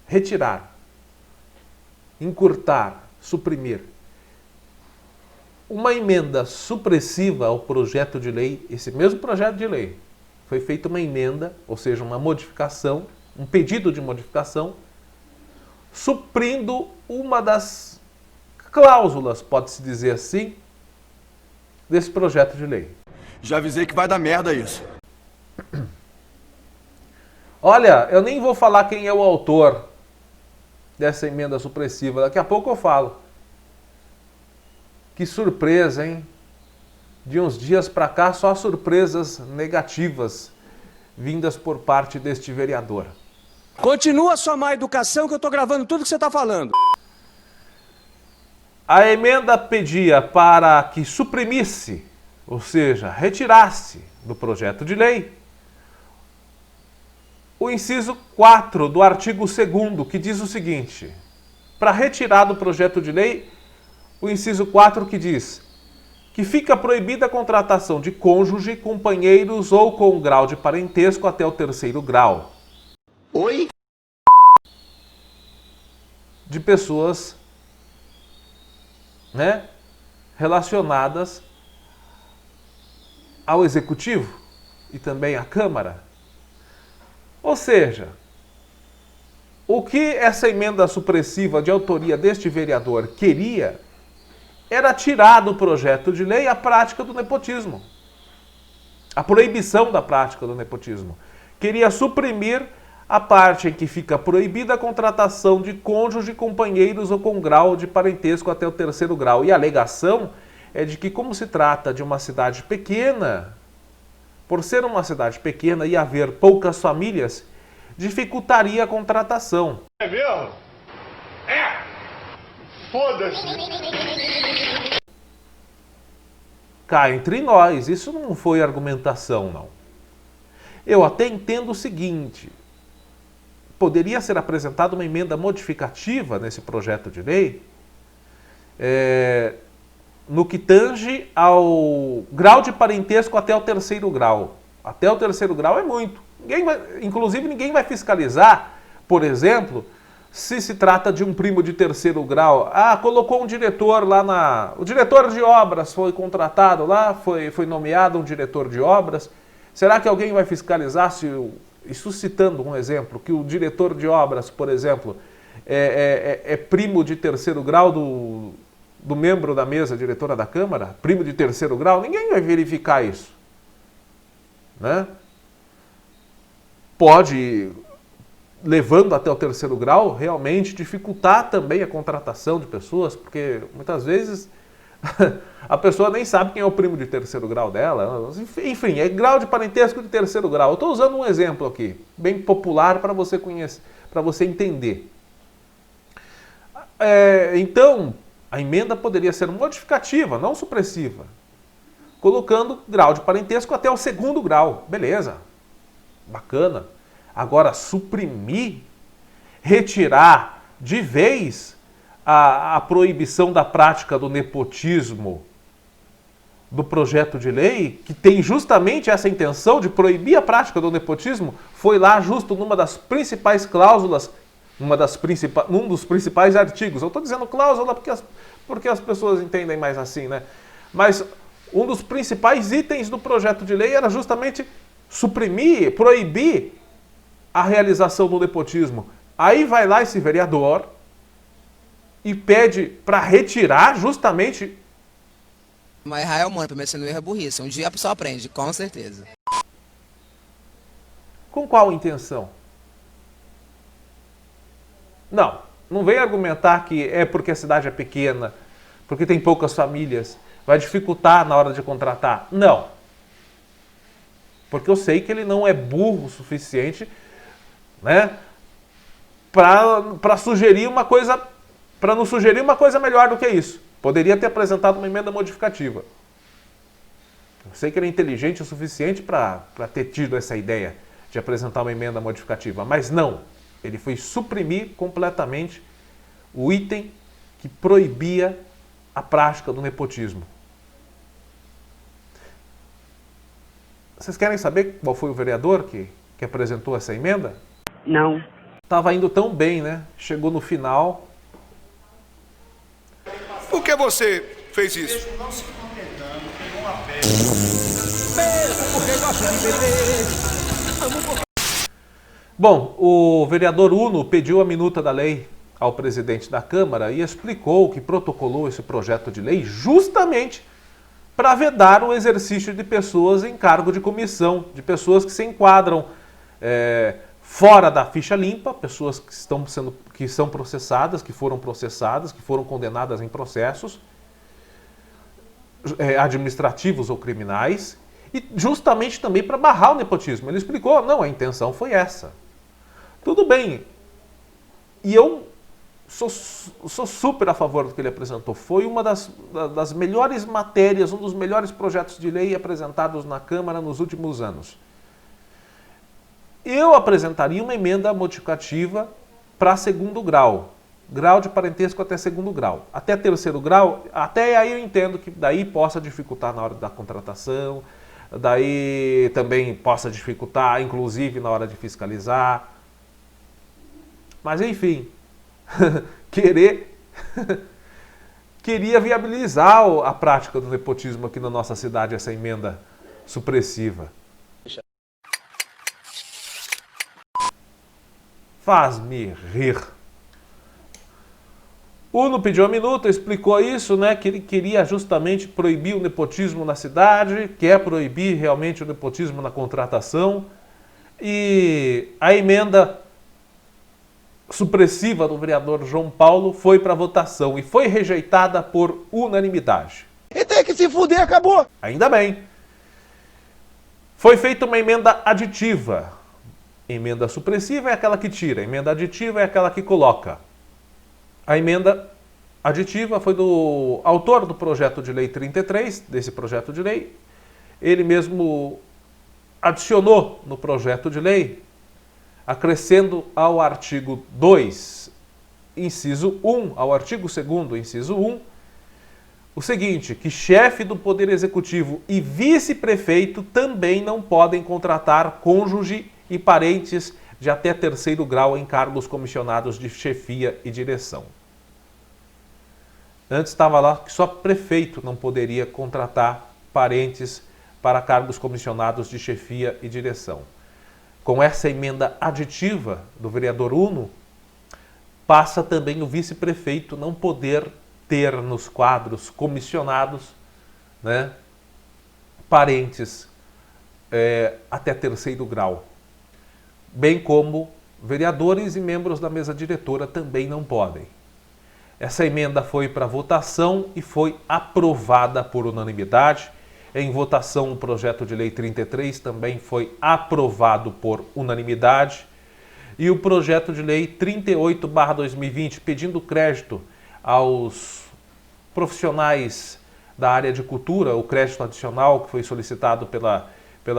retirar, encurtar, suprimir. Uma emenda supressiva ao projeto de lei, esse mesmo projeto de lei, foi feita uma emenda, ou seja, uma modificação, um pedido de modificação, suprindo uma das cláusulas, pode-se dizer assim, desse projeto de lei. Já avisei que vai dar merda isso. Olha, eu nem vou falar quem é o autor dessa emenda supressiva, daqui a pouco eu falo. Que surpresa, hein? De uns dias para cá, só surpresas negativas vindas por parte deste vereador. Continua a sua má educação que eu tô gravando tudo que você tá falando. A emenda pedia para que suprimisse, ou seja, retirasse do projeto de lei, o inciso 4 do artigo 2º, que diz o seguinte: para retirar do projeto de lei, o inciso 4 que diz que fica proibida a contratação de cônjuge, companheiros ou com grau de parentesco até o 3º grau. Oi? De pessoas, né, relacionadas ao Executivo e também à Câmara. Ou seja, o que essa emenda supressiva de autoria deste vereador queria era tirar do projeto de lei a prática do nepotismo. A proibição da prática do nepotismo. Queria suprimir a parte em que fica proibida a contratação de cônjuge, companheiros ou com grau de parentesco até o 3º grau. E a alegação é de que, como se trata de uma cidade pequena, por ser uma cidade pequena e haver poucas famílias, dificultaria a contratação. É mesmo? É! Foda-se! Cá entre nós, isso não foi argumentação, não. Eu até entendo o seguinte: poderia ser apresentada uma emenda modificativa nesse projeto de lei, no que tange ao grau de parentesco até o 3º grau. Até o 3º grau é muito. Inclusive, ninguém vai fiscalizar, por exemplo, se se trata de um primo de 3º grau. Ah, colocou um diretor lá o diretor de obras foi contratado lá, foi nomeado um diretor de obras. Será que alguém vai fiscalizar se, isso citando um exemplo, que o diretor de obras, por exemplo, é primo de 3º grau do membro da mesa diretora da Câmara? Primo de 3º grau? Ninguém vai verificar isso, né? Pode, levando até o 3º grau, realmente dificultar também a contratação de pessoas, porque muitas vezes a pessoa nem sabe quem é o primo de 3º grau dela. Enfim, é grau de parentesco de 3º grau. Eu estou usando um exemplo aqui, bem popular para você conhecer, para você entender. Então, a emenda poderia ser modificativa, não supressiva, colocando grau de parentesco até o 2º grau. Beleza, bacana. Agora, suprimir, retirar de vez a proibição da prática do nepotismo do projeto de lei, que tem justamente essa intenção de proibir a prática do nepotismo, foi lá justo numa das principais cláusulas, um dos principais artigos. Eu estou dizendo cláusula porque as pessoas entendem mais assim, né? Mas um dos principais itens do projeto de lei era justamente suprimir, proibir a realização do nepotismo. Aí vai lá esse vereador e pede para retirar justamente... Mas errar é humano, primeiro sendo erro é burrice. Um dia a pessoa aprende, com certeza. Com qual intenção? Não vem argumentar que é porque a cidade é pequena, porque tem poucas famílias, vai dificultar na hora de contratar. Não. Porque eu sei que ele não é burro o suficiente, né, para sugerir uma coisa, para não sugerir uma coisa melhor do que isso. Poderia ter apresentado uma emenda modificativa. Eu sei que ele é inteligente o suficiente para ter tido essa ideia de apresentar uma emenda modificativa, mas não. Ele foi suprimir completamente o item que proibia a prática do nepotismo. Vocês querem saber qual foi o vereador que apresentou essa emenda? Não. Estava indo tão bem, né? Chegou no final. Por que você fez isso? Bom, o vereador Uno pediu a minuta da lei ao presidente da Câmara e explicou que protocolou esse projeto de lei justamente para vedar o exercício de pessoas em cargo de comissão, de pessoas que se enquadram fora da ficha limpa, pessoas que são processadas, que foram condenadas em processos administrativos ou criminais, e justamente também para barrar o nepotismo. Ele explicou, não, a intenção foi essa. Tudo bem. E eu sou super a favor do que ele apresentou. Foi uma das melhores matérias, um dos melhores projetos de lei apresentados na Câmara nos últimos anos. Eu apresentaria uma emenda modificativa para segundo grau. Grau de parentesco até segundo grau. Até terceiro grau, até aí eu entendo que daí possa dificultar na hora da contratação, daí também possa dificultar, inclusive, na hora de fiscalizar. Mas, enfim, queria viabilizar a prática do nepotismo aqui na nossa cidade, essa emenda supressiva. Faz-me rir. Uno pediu a minuta, explicou isso, né, que ele queria justamente proibir o nepotismo na cidade, quer proibir realmente o nepotismo na contratação. E a emenda supressiva do vereador João Paulo foi para votação e foi rejeitada por unanimidade. E tem que se fuder, acabou. Ainda bem. Foi feita uma emenda aditiva. Emenda supressiva é aquela que tira, emenda aditiva é aquela que coloca. A emenda aditiva foi do autor do projeto de lei 33, desse projeto de lei. Ele mesmo adicionou no projeto de lei, acrescendo ao artigo 2, inciso 1, ao artigo 2º, inciso 1, o seguinte, que chefe do Poder Executivo e vice-prefeito também não podem contratar cônjuge e parentes de até terceiro grau em cargos comissionados de chefia e direção. Antes estava lá que só prefeito não poderia contratar parentes para cargos comissionados de chefia e direção. Com essa emenda aditiva do vereador Uno, passa também o vice-prefeito não poder ter nos quadros comissionados, né, parentes até terceiro grau. Bem como vereadores e membros da mesa diretora também não podem. Essa emenda foi para votação e foi aprovada por unanimidade. Em votação, o projeto de lei 33 também foi aprovado por unanimidade. E o projeto de lei 38/2020, pedindo crédito aos profissionais da área de cultura, o crédito adicional que foi solicitado pela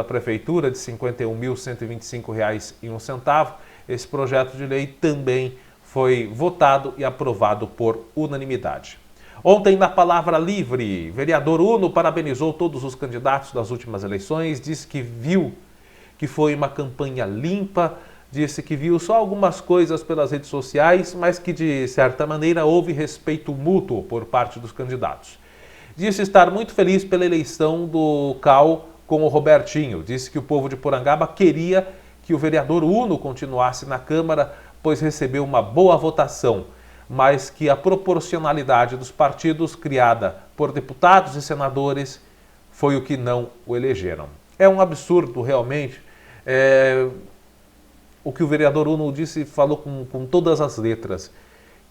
Prefeitura de R$ 51.125,01. Esse projeto de lei também foi votado e aprovado por unanimidade. Ontem, na Palavra Livre, vereador Uno parabenizou todos os candidatos das últimas eleições, disse que viu que foi uma campanha limpa, disse que viu só algumas coisas pelas redes sociais, mas que, de certa maneira, houve respeito mútuo por parte dos candidatos. Disse estar muito feliz pela eleição do Cal com o Robertinho. Disse que o povo de Porangaba queria que o vereador Uno continuasse na Câmara, pois recebeu uma boa votação, mas que a proporcionalidade dos partidos criada por deputados e senadores foi o que não o elegeram. É um absurdo, realmente, o que o vereador Uno disse e falou com todas as letras,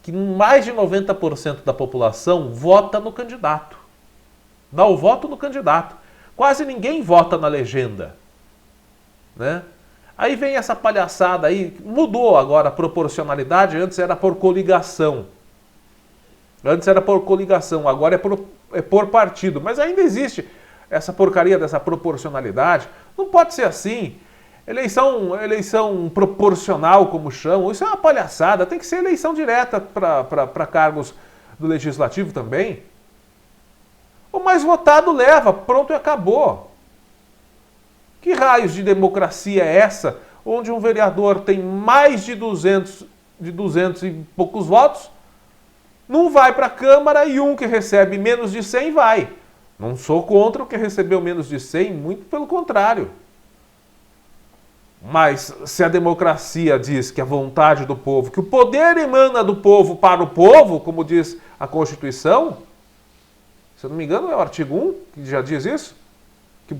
que mais de 90% da população vota no candidato. Dá o voto no candidato. Quase ninguém vota na legenda, né? Aí vem essa palhaçada aí, mudou agora a proporcionalidade, antes era por coligação. Antes era por coligação, agora é por partido. Mas ainda existe essa porcaria dessa proporcionalidade. Não pode ser assim. Eleição proporcional, como chamam, isso é uma palhaçada. Tem que ser eleição direta para cargos do Legislativo também. O mais votado leva, pronto e acabou. Que raios de democracia é essa, onde um vereador tem mais de 200 e poucos votos, não vai para a Câmara e um que recebe menos de 100 vai. Não sou contra o que recebeu menos de 100, muito pelo contrário. Mas se a democracia diz que a vontade do povo, que o poder emana do povo para o povo, como diz a Constituição, se eu não me engano é o artigo 1 que já diz isso, que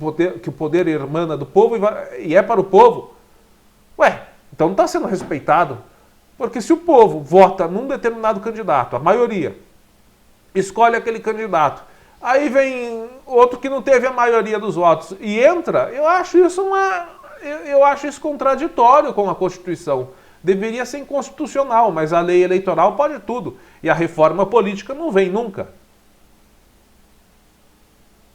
o poder emana do povo e é para o povo. Ué, então não está sendo respeitado. Porque se o povo vota num determinado candidato, a maioria, escolhe aquele candidato, aí vem outro que não teve a maioria dos votos e entra, eu acho isso contraditório com a Constituição. Deveria ser inconstitucional, mas a lei eleitoral pode tudo. E a reforma política não vem nunca.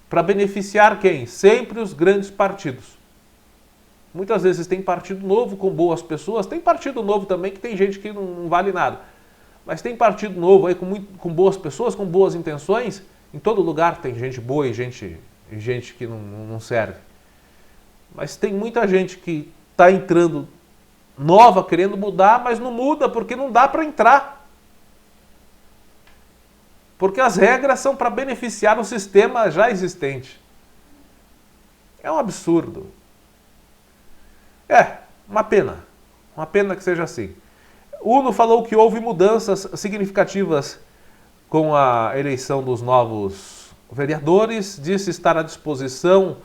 Para beneficiar quem? Sempre os grandes partidos. Muitas vezes tem partido novo com boas pessoas, tem partido novo também que tem gente que não vale nada. Mas tem partido novo aí com boas pessoas, com boas intenções. Em todo lugar tem gente boa e gente que não serve. Mas tem muita gente que está entrando nova, querendo mudar, mas não muda porque não dá para entrar. Porque as regras são para beneficiar o sistema já existente. É um absurdo. É, uma pena. Uma pena que seja assim. Uno falou que houve mudanças significativas com a eleição dos novos vereadores, disse estar à disposição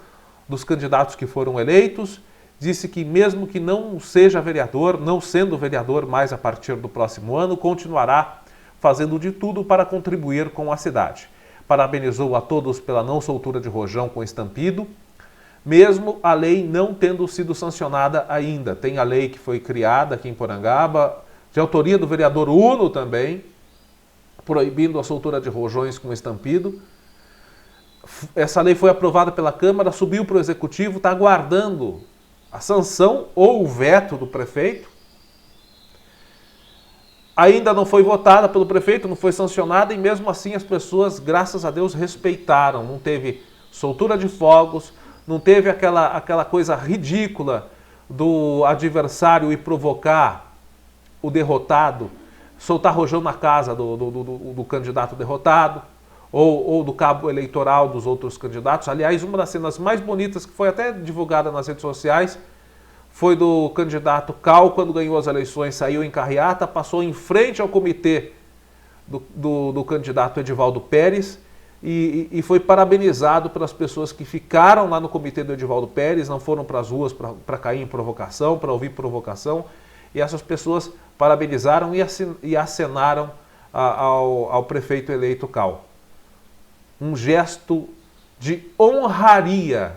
dos candidatos que foram eleitos, disse que mesmo que não seja vereador, não sendo vereador mais a partir do próximo ano, continuará fazendo de tudo para contribuir com a cidade. Parabenizou a todos pela não soltura de rojão com estampido, mesmo a lei não tendo sido sancionada ainda. Tem a lei que foi criada aqui em Porangaba, de autoria do vereador Uno também, proibindo a soltura de rojões com estampido. Essa lei foi aprovada pela Câmara, subiu para o Executivo, está aguardando a sanção ou o veto do prefeito. Ainda não foi votada pelo prefeito, não foi sancionada e mesmo assim as pessoas, graças a Deus, respeitaram. Não teve soltura de fogos, não teve aquela coisa ridícula do adversário ir provocar o derrotado, soltar rojão na casa do candidato derrotado ou do cabo eleitoral dos outros candidatos. Aliás, uma das cenas mais bonitas, que foi até divulgada nas redes sociais, foi do candidato Cal, quando ganhou as eleições, saiu em carreata, passou em frente ao comitê do candidato Edivaldo Pérez e foi parabenizado pelas pessoas que ficaram lá no comitê do Edivaldo Pérez, não foram para as ruas para cair em provocação, para ouvir provocação, e essas pessoas parabenizaram e acenaram ao prefeito eleito Cal. Um gesto de honraria,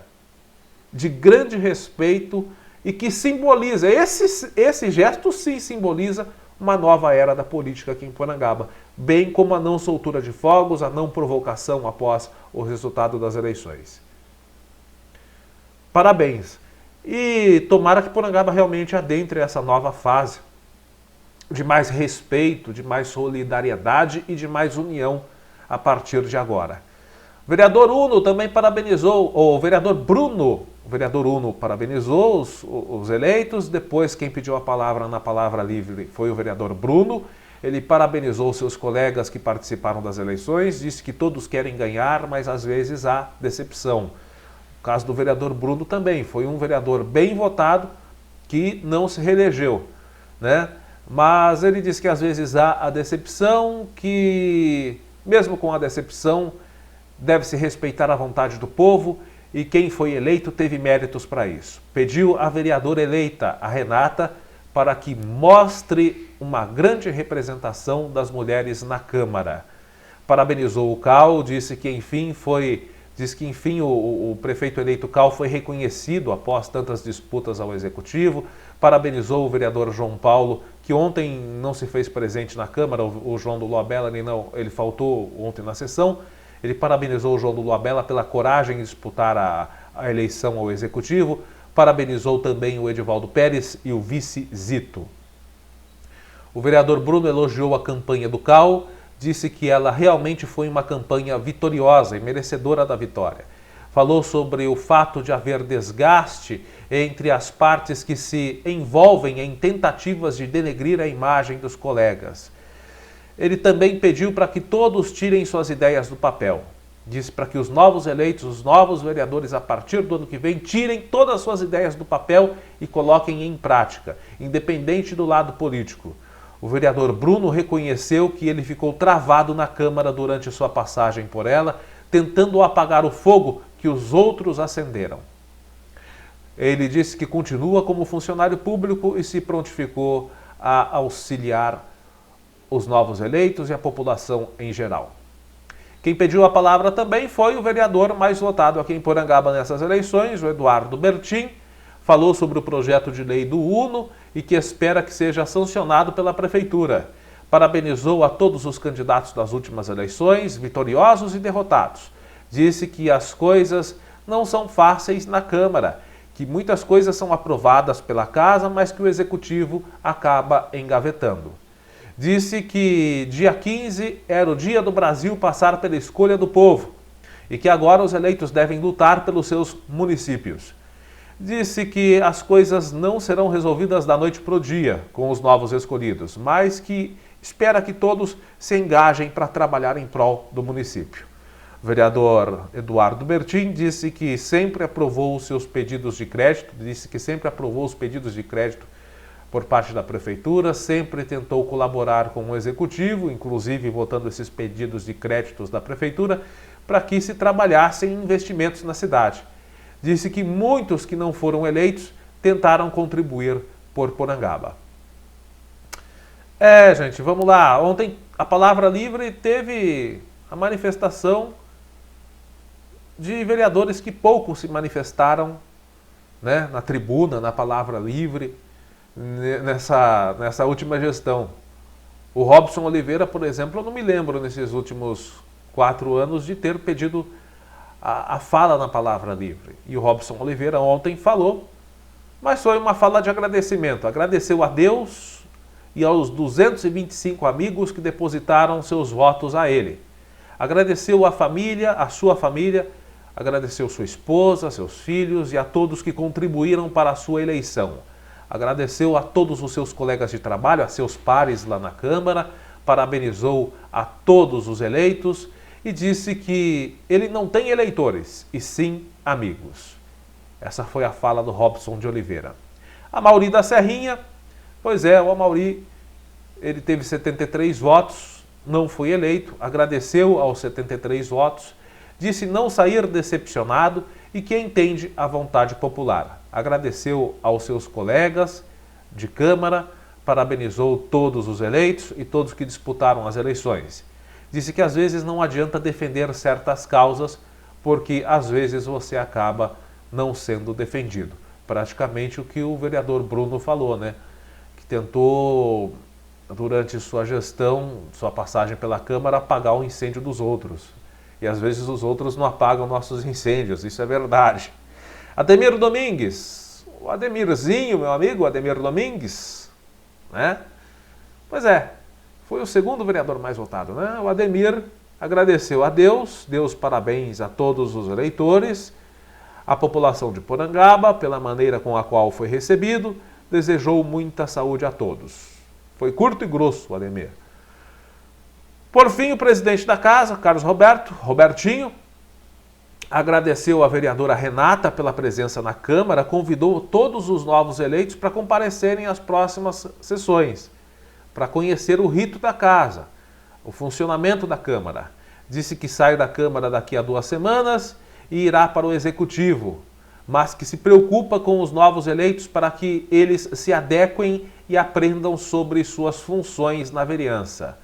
de grande respeito, e que simboliza, esse gesto sim simboliza uma nova era da política aqui em Porangaba, bem como a não soltura de fogos, a não provocação após o resultado das eleições. Parabéns! E tomara que Porangaba realmente adentre essa nova fase de mais respeito, de mais solidariedade e de mais união a partir de agora. O vereador Uno também parabenizou, o vereador Uno parabenizou os eleitos. Depois quem pediu a palavra na Palavra Livre foi o vereador Bruno. Ele parabenizou seus colegas que participaram das eleições, disse que todos querem ganhar, mas às vezes há decepção. O caso do vereador Bruno também, foi um vereador bem votado que não se reelegeu, né? Mas ele disse que às vezes há a decepção, que mesmo com a decepção deve-se respeitar a vontade do povo e quem foi eleito teve méritos para isso. Pediu à vereadora eleita, a Renata, para que mostre uma grande representação das mulheres na Câmara. Parabenizou o Cal, disse que enfim o prefeito eleito Cal foi reconhecido após tantas disputas ao Executivo. Parabenizou o vereador João Paulo, que ontem não se fez presente na Câmara, o João do Loabella, ele faltou ontem na sessão. Ele parabenizou o João do Loabella pela coragem de disputar a eleição ao Executivo. Parabenizou também o Edivaldo Pérez e o vice Zito. O vereador Bruno elogiou a campanha do Cal, disse que ela realmente foi uma campanha vitoriosa e merecedora da vitória. Falou sobre o fato de haver desgaste entre as partes que se envolvem em tentativas de denegrir a imagem dos colegas. Ele também pediu para que todos tirem suas ideias do papel. Disse para que os novos eleitos, os novos vereadores, a partir do ano que vem, tirem todas as suas ideias do papel e coloquem em prática, independente do lado político. O vereador Bruno reconheceu que ele ficou travado na Câmara durante sua passagem por ela, tentando apagar o fogo que os outros acenderam. Ele disse que continua como funcionário público e se prontificou a auxiliar os novos eleitos e a população em geral. Quem pediu a palavra também foi o vereador mais votado aqui em Porangaba nessas eleições, o Eduardo Bertin. Falou sobre o projeto de lei do UNO e que espera que seja sancionado pela Prefeitura. Parabenizou a todos os candidatos das últimas eleições, vitoriosos e derrotados. Disse que as coisas não são fáceis na Câmara, que muitas coisas são aprovadas pela Casa, mas que o Executivo acaba engavetando. Disse que dia 15 era o dia do Brasil passar pela escolha do povo e que agora os eleitos devem lutar pelos seus municípios. Disse que as coisas não serão resolvidas da noite para o dia com os novos escolhidos, mas que espera que todos se engajem para trabalhar em prol do município. O vereador Eduardo Bertin disse que sempre aprovou os seus pedidos de crédito, por parte da Prefeitura, sempre tentou colaborar com o Executivo, inclusive votando esses pedidos de créditos da Prefeitura, para que se trabalhassem investimentos na cidade. Disse que muitos que não foram eleitos tentaram contribuir por Porangaba. Gente, vamos lá. Ontem a Palavra Livre teve a manifestação de vereadores que pouco se manifestaram, né, na tribuna, na Palavra Livre, nessa última gestão. O Robson Oliveira, por exemplo, eu não me lembro nesses últimos 4 anos de ter pedido a fala na Palavra Livre. E o Robson Oliveira ontem falou, mas foi uma fala de agradecimento. Agradeceu a Deus e aos 225 amigos que depositaram seus votos a ele. Agradeceu a família, a sua família, agradeceu sua esposa, seus filhos e a todos que contribuíram para a sua eleição. Agradeceu a todos os seus colegas de trabalho, a seus pares lá na Câmara, parabenizou a todos os eleitos e disse que ele não tem eleitores, e sim amigos. Essa foi a fala do Robson de Oliveira. Amaury da Serrinha, o Amaury, ele teve 73 votos, não foi eleito, agradeceu aos 73 votos, disse não sair decepcionado e que entende a vontade popular. Agradeceu aos seus colegas de Câmara, parabenizou todos os eleitos e todos que disputaram as eleições. Disse que às vezes não adianta defender certas causas, porque às vezes você acaba não sendo defendido. Praticamente o que o vereador Bruno falou, né? Que tentou, durante sua gestão, sua passagem pela Câmara, apagar o incêndio dos outros. E às vezes os outros não apagam nossos incêndios, isso é verdade. Ademir Domingues, o Ademirzinho, meu amigo, Ademir Domingues, né? Pois é, foi o segundo vereador mais votado, né? O Ademir agradeceu a Deus, deu os parabéns a todos os eleitores, a população de Porangaba, pela maneira com a qual foi recebido, desejou muita saúde a todos. Foi curto e grosso o Ademir. Por fim, o presidente da casa, Carlos Robertinho, agradeceu a vereadora Renata pela presença na Câmara, convidou todos os novos eleitos para comparecerem às próximas sessões, para conhecer o rito da casa, o funcionamento da Câmara. Disse que sai da Câmara daqui a 2 semanas e irá para o Executivo, mas que se preocupa com os novos eleitos para que eles se adequem e aprendam sobre suas funções na vereança.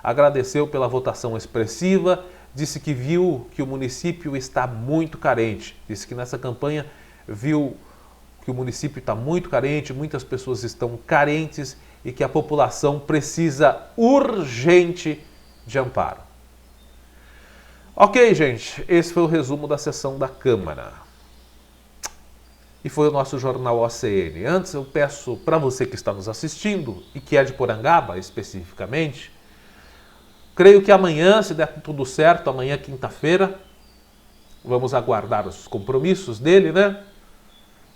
Agradeceu pela votação expressiva, disse que viu que o município está muito carente. Disse que nessa campanha viu que o município está muito carente, muitas pessoas estão carentes e que a população precisa urgente de amparo. Ok, gente, esse foi o resumo da sessão da Câmara. E foi o nosso Jornal OCN. Antes eu peço para você que está nos assistindo e que é de Porangaba especificamente, creio que amanhã, se der tudo certo, amanhã quinta-feira, vamos aguardar os compromissos dele, né?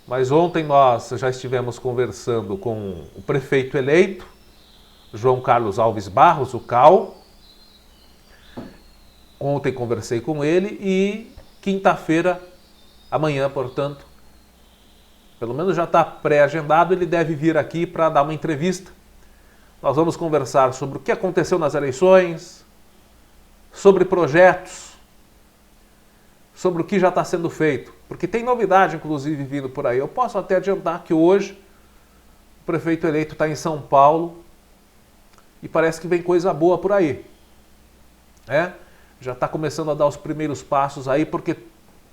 Mas ontem nós já estivemos conversando com o prefeito eleito, João Carlos Alves Barros, o CAL, Ontem conversei com ele e quinta-feira, amanhã, portanto, pelo menos já está pré-agendado, ele deve vir aqui para dar uma entrevista. Nós vamos conversar sobre o que aconteceu nas eleições, sobre projetos, sobre o que já está sendo feito. Porque tem novidade, inclusive, vindo por aí. Eu posso até adiantar que hoje o prefeito eleito está em São Paulo e parece que vem coisa boa por aí. Já está começando a dar os primeiros passos aí, porque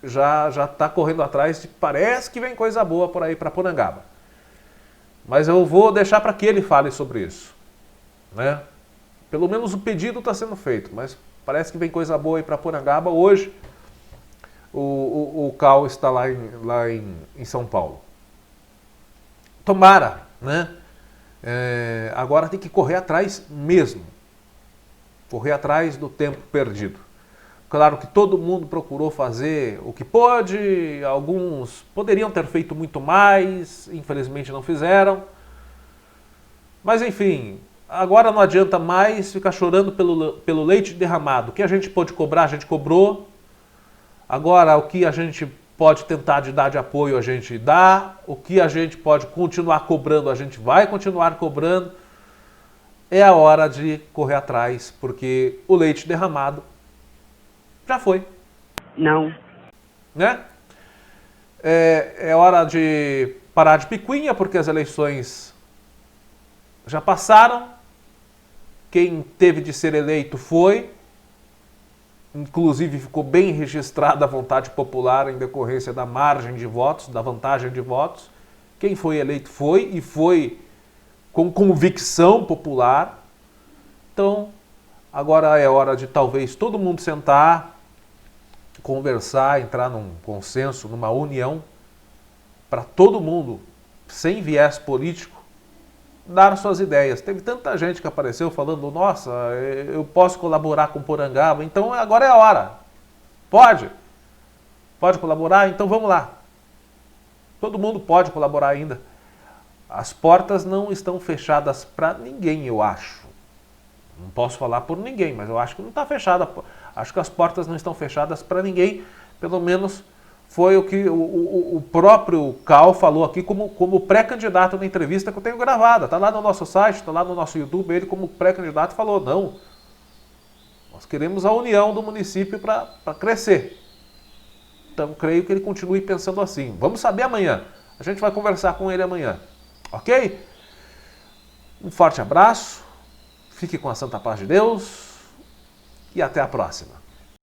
já está correndo atrás de... Parece que vem coisa boa por aí para Porangaba. Mas eu vou deixar para que ele fale sobre isso. Pelo menos o pedido está sendo feito, mas parece que vem coisa boa aí para Porangaba. Hoje o Cal está lá em São Paulo. Tomara, agora tem que correr atrás mesmo. Correr atrás do tempo perdido. Claro que todo mundo procurou fazer o que pôde, alguns poderiam ter feito muito mais, infelizmente não fizeram. Mas enfim, agora não adianta mais ficar chorando pelo leite derramado. O que a gente pôde cobrar, a gente cobrou. Agora, o que a gente pode tentar de dar de apoio, a gente dá. O que a gente pode continuar cobrando, a gente vai continuar cobrando. É a hora de correr atrás, porque o leite derramado já foi. Não. É hora de parar de picuinha, porque as eleições já passaram. Quem teve de ser eleito foi. Inclusive ficou bem registrada a vontade popular em decorrência da margem de votos, da vantagem de votos. Quem foi eleito foi, e foi com convicção popular. Então, agora é hora de talvez todo mundo sentar, conversar, entrar num consenso, numa união, para todo mundo, sem viés político, dar suas ideias. Teve tanta gente que apareceu falando, nossa, eu posso colaborar com Porangaba, então agora é a hora. Pode? Pode colaborar? Então vamos lá. Todo mundo pode colaborar ainda. As portas não estão fechadas para ninguém, eu acho. Não posso falar por ninguém, mas eu acho que não está fechada. Acho que as portas não estão fechadas para ninguém. Pelo menos foi o que o próprio Cal falou aqui como pré-candidato na entrevista que eu tenho gravada. Está lá no nosso site, está lá no nosso YouTube. Ele, como pré-candidato, falou, não, nós queremos a união do município para crescer. Então, creio que ele continue pensando assim. Vamos saber amanhã. A gente vai conversar com ele amanhã. Ok? Um forte abraço. Fique com a santa paz de Deus. E até a próxima.